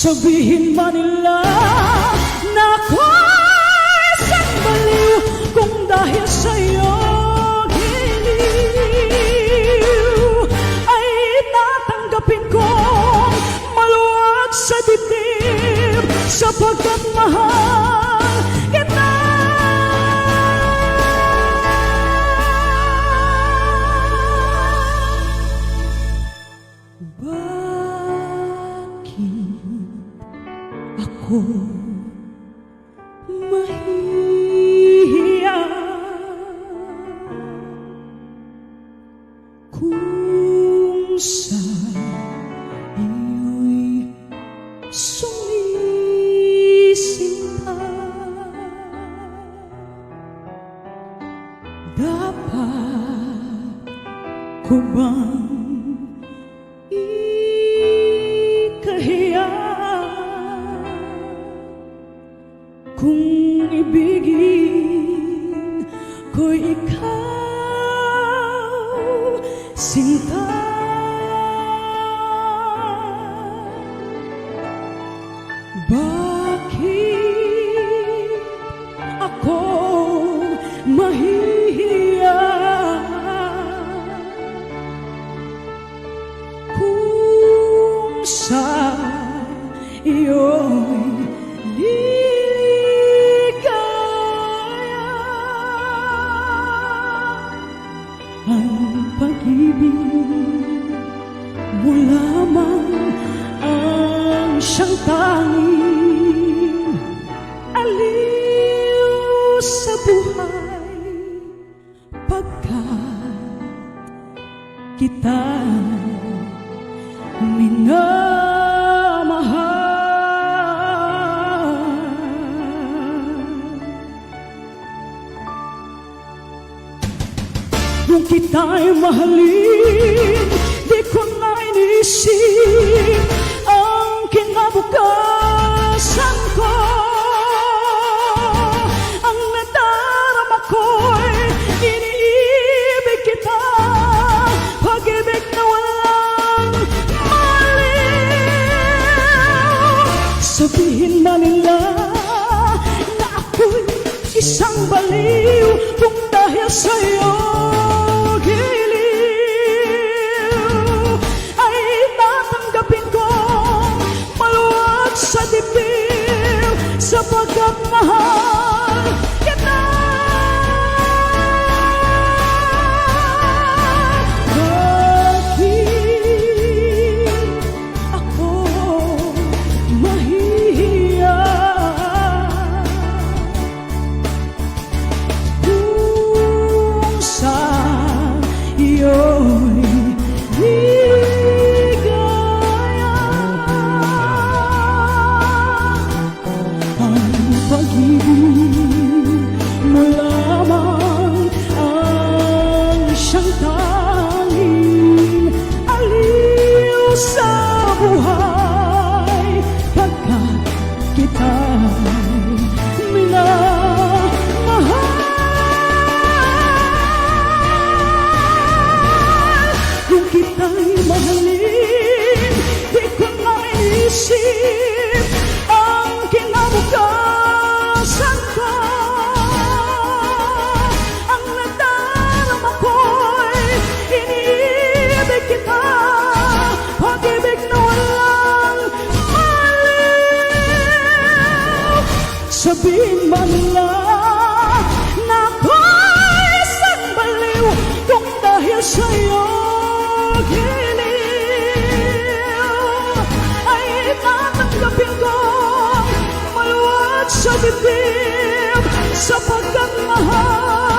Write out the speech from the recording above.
Sabihin man nila na ako'y isang baliw, kung dahil sa'yo giliw ay tatanggapin kong maluwag sa dibdib, sapagkat mahal kita. Ako mahihiya kung sa iyo'y sumisinta. Dapat ko bang ikahiya kung ibigin ko ikaw, sinta? Bakit ako mahihiya kung sa iyo'y ang pag-ibig mo lamang ang siyang tanging aliw sa buhay, pagkat kita minamahal. Kung kita'y mahalin, di ko na inisip ang kinabukasan ko. Ang nadarama ko'y iniibig kita, pag-ibig na walang maliw. Sabihin man nila na ako'y isang baliw, kung dahil sa'yo sapagkat mahal kita. Bakit ako mahihiya kung sa iyo'y pag-ibig mo lamang ang siyang tanging aliw sa buhay, pagkat kita'y minamahal. Kung kita'y mahalin, di ko na inisip ang kinabukasan ko. Ang nadarama ko'y iniibig kita, pag-ibig na walang maliw. Sabihin man nila na ako'y isang baliw, kung dahil sa'yo giliw ay tatanggapin ko maluwag sa dibdib, sapagkat mahal